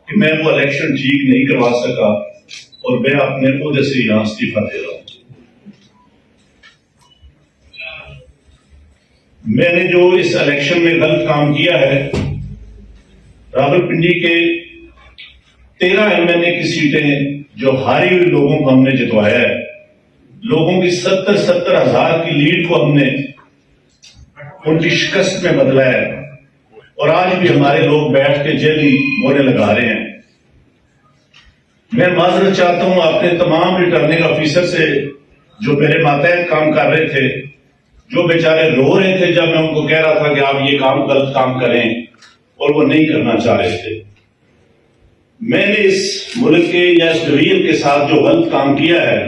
کہ میں وہ الیکشن ٹھیک نہیں کروا سکا اور میں اپنے عہدے سے یہاں استعفیٰ دے رہا ہوں۔ میں نے جو اس الیکشن میں غلط کام کیا ہے، راولپنڈی کے 13 MNA کی سیٹیں جو ہاری ہوئی لوگوں کو ہم نے جتوایا ہے، لوگوں کی 70 ہزار کی لیڈ کو ہم نے ان کی شکست میں بدلا ہے، اور آج بھی ہمارے لوگ بیٹھ کے جیلی مورے لگا رہے ہیں۔ میں معذرت چاہتا ہوں اپنے تمام ریٹرننگ آفیسر سے جو میرے ماتحت کام کر رہے تھے، جو بیچارے رو رہے تھے جب میں ان کو کہہ رہا تھا کہ آپ یہ کام غلط کام کریں اور وہ نہیں کرنا چاہ رہے تھے۔ میں نے اس ملک کے یا اس ڈویژن کے ساتھ جو غلط کام کیا ہے،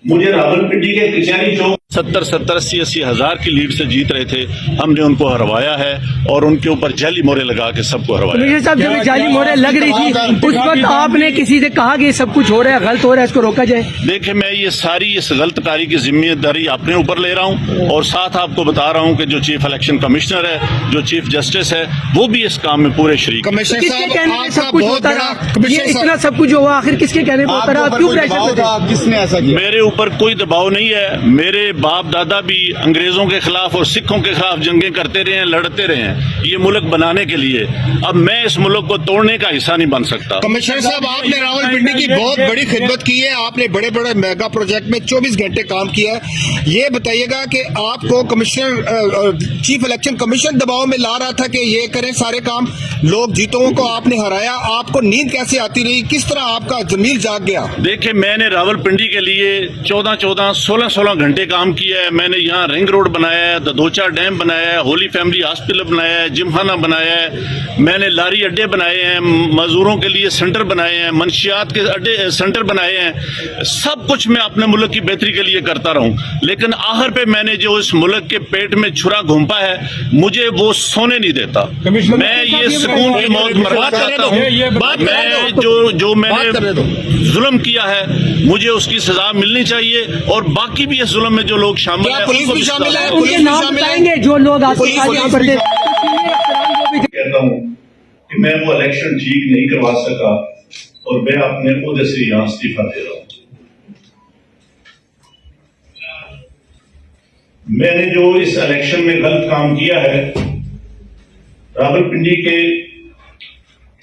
مجھے راولپنڈی کے کچہری چوک 70-80 ہزار کی لیڈ سے جیت رہے تھے، ہم نے ان کو ہروایا ہے اور ان کے اوپر جعلی مورے لگا کے سب کو ہروایا۔ کمشنر صاحب، جب جعلی مورے لگ رہی تھی اس وقت آپ نے کسی سے کہا کہ یہ سب کچھ ہو رہا ہے، غلط ہو رہا ہے، اس کو روکا جائے؟ دیکھیں، میں یہ ساری اس غلط کاری کی ذمہ داری اپنے اوپر لے رہا ہوں، اور ساتھ آپ کو بتا رہا ہوں کہ جو چیف الیکشن کمشنر ہے، جو چیف جسٹس ہے، وہ بھی اس کام میں پورے شریک۔ کس کے کہنے پہ سب کچھ ہوتا رہا؟ یہ اتنا سب کچھ ہوا، آخر کس کے کہنے پہ ہوتا رہا؟ آپ کیوں پریشر کرتے؟ کس نے ایسا کیا؟ میرے اوپر کوئی دباؤ نہیں ہے۔ میرے باپ دادا بھی انگریزوں کے خلاف اور سکھوں کے خلاف جنگیں کرتے رہے ہیں، لڑتے رہے ہیں یہ ملک بنانے کے لیے۔ اب میں اس ملک کو توڑنے کا حصہ نہیں بن سکتا۔ کمشنر صاحب، آپ نے راولپنڈی کی بہت بڑی خدمت کی ہے، آپ نے بڑے بڑے میگا پروجیکٹ میں 24 گھنٹے کام کیا ہے۔ یہ بتائیے گا کہ آپ کو کمشنر چیف الیکشن کمیشن دباؤ میں لا رہا تھا کہ یہ کریں سارے کام، لوگ جیتوں کو آپ نے ہرایا، آپ کو نیند کیسے آتی رہی؟ کس طرح آپ کا ضمیر جاگ گیا؟ دیکھیں، میں نے راولپنڈی کے لیے 16 گھنٹے کام کیا ہے۔ میں نے یہاں رنگ روڈ بنایا ہے، ددوچا ڈیم بنایا ہے، ہولی فیملی ہاسپٹل بنایا ہے، جم خانہ بنایا ہے، میں نے لاری اڈے بنائے ہیں، مزدوروں کے لیے سینٹر بنائے ہیں، منشیات کے اڈے سینٹر بنائے ہیں۔ سب کچھ میں اپنے ملک کی بہتری کے لیے کرتا رہا ہوں، لیکن آخر پہ میں نے جو اس ملک کے پیٹ میں چھرا گھونپا ہے، مجھے وہ سونے نہیں دیتا۔ میں یہ سکون کی موت مروا چاہتا ہوں۔ میں جو میں نے ظلم کیا ہے، مجھے اس کی سزا ملنی چاہیے، اور باقی بھی اس ظلم میں جو لوگ شامل ہیں پولیس بھی شامل ہے؟ ان کے نام بتائیں گے جو لوگ آج یہاں پر تھے؟ کہتا ہوں کہ میں وہ الیکشن ٹھیک نہیں کروا سکا اور میں اپنے عہدے سے یہاں استعفیٰ دے رہا ہوں۔ میں نے جو اس الیکشن میں غلط کام کیا ہے، راولپنڈی کے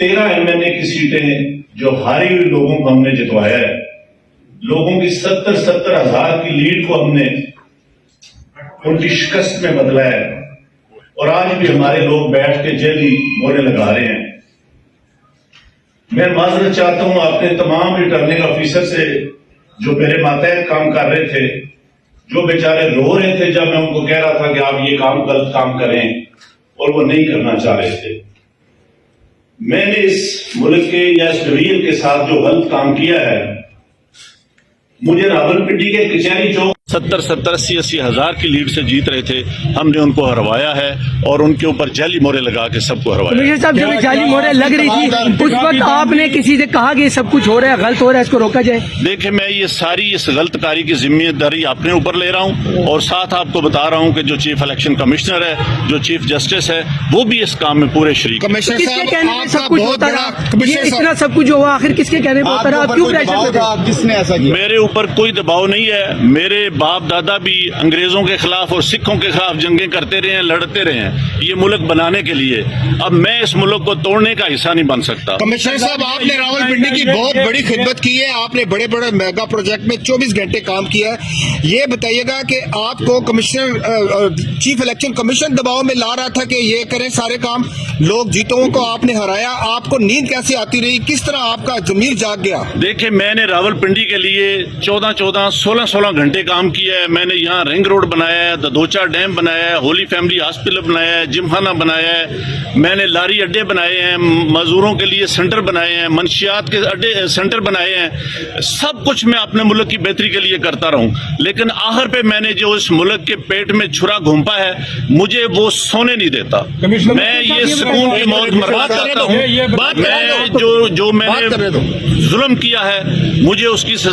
13 MNA کی سیٹیں جو ہاری ہوئی لوگوں کو ہم نے جتوایا ہے، لوگوں کی 70 ہزار کی لیڈ کو ہم نے ان کی شکست میں بدلا ہے، اور آج بھی ہمارے لوگ بیٹھ کے جیلی مورے لگا رہے ہیں۔ میں معذرت چاہتا ہوں اپنے تمام ریٹرننگ آفیسر سے جو میرے ماتحت کام کر رہے تھے، جو بیچارے رو رہے تھے جب میں ان کو کہہ رہا تھا کہ آپ یہ کام غلط کام کریں اور وہ نہیں کرنا چاہ رہے تھے۔ میں نے اس ملک کے یا اس ڈویژن کے ساتھ جو غلط کام کیا ہے، مجھے راولپنڈی کے کچہری چوک 70-80 ہزار کی لیڈ سے جیت رہے تھے، ہم نے ان کو ہروایا ہے اور ان کے اوپر جعلی مورے لگا کے سب کو ہروایا۔ کمشنر صاحب، جب جعلی مورے لگ رہی تھی اس وقت آپ نے کسی سے کہا کہ یہ سب کچھ ہو رہا ہے، غلط ہو رہا ہے، اس کو روکا جائے؟ دیکھیں، میں یہ ساری اس غلط کاری کی ذمہ داری اپنے اوپر لے رہا ہوں، اور ساتھ آپ کو بتا رہا ہوں کہ جو چیف الیکشن کمشنر ہے، جو چیف جسٹس ہے، وہ بھی اس کام میں پورے شریک۔ کمشنر کس کے صاحب، کہنے پہ آپ سب کا کچھ بہت ہوتا بڑا رہا؟ یہ اتنا سب کچھ ہوا، آخر کس کے کہنے پہ ہوتا رہا؟ آپ کیوں پریشر کرتے؟ کس نے ایسا کیا؟ میرے اوپر کوئی دباؤ نہیں ہے۔ میرے باپ دادا بھی انگریزوں کے خلاف اور سکھوں کے خلاف جنگیں کرتے رہے ہیں، لڑتے رہے ہیں یہ ملک بنانے کے لیے۔ اب میں اس ملک کو توڑنے کا حصہ نہیں بن سکتا۔ کمشنر صاحب، آپ نے راولپنڈی کی بہت بڑی خدمت کی ہے، آپ نے بڑے بڑے میگا پروجیکٹ میں 24 گھنٹے کام کیا ہے۔ یہ بتائیے گا کہ آپ کو کمشنر چیف الیکشن کمیشن دباؤ میں لا رہا تھا کہ یہ کریں سارے کام، لوگ جیتوں کو آپ نے ہرایا، آپ کو نیند کیسے آتی رہی؟ کس طرح آپ کا ضمیر جاگ گیا؟ دیکھیں، میں نے راولپنڈی کے لیے 16 گھنٹے کام کیا ہے۔ میں نے یہاں رنگ روڈ بنایا ہے، ددوچا ڈیم بنایا ہے، ہولی فیملی ہاسپٹل بنایا ہے، جم خانہ بنایا ہے، میں نے لاری اڈے بنائے ہیں، مزدوروں کے لیے سینٹر بنائے ہیں، منشیات کے اڈے سینٹر بنائے ہیں۔ سب کچھ میں اپنے ملک کی بہتری کے لیے کرتا رہا ہوں، لیکن آخر پہ میں نے جو اس ملک کے پیٹ میں چھرا گھونپا ہے، مجھے وہ سونے نہیں دیتا۔ میں یہ سکون کی موت مروا چاہتا ہوں۔ میں جو میں نے ظلم کیا ہے، مجھے اس کی سزا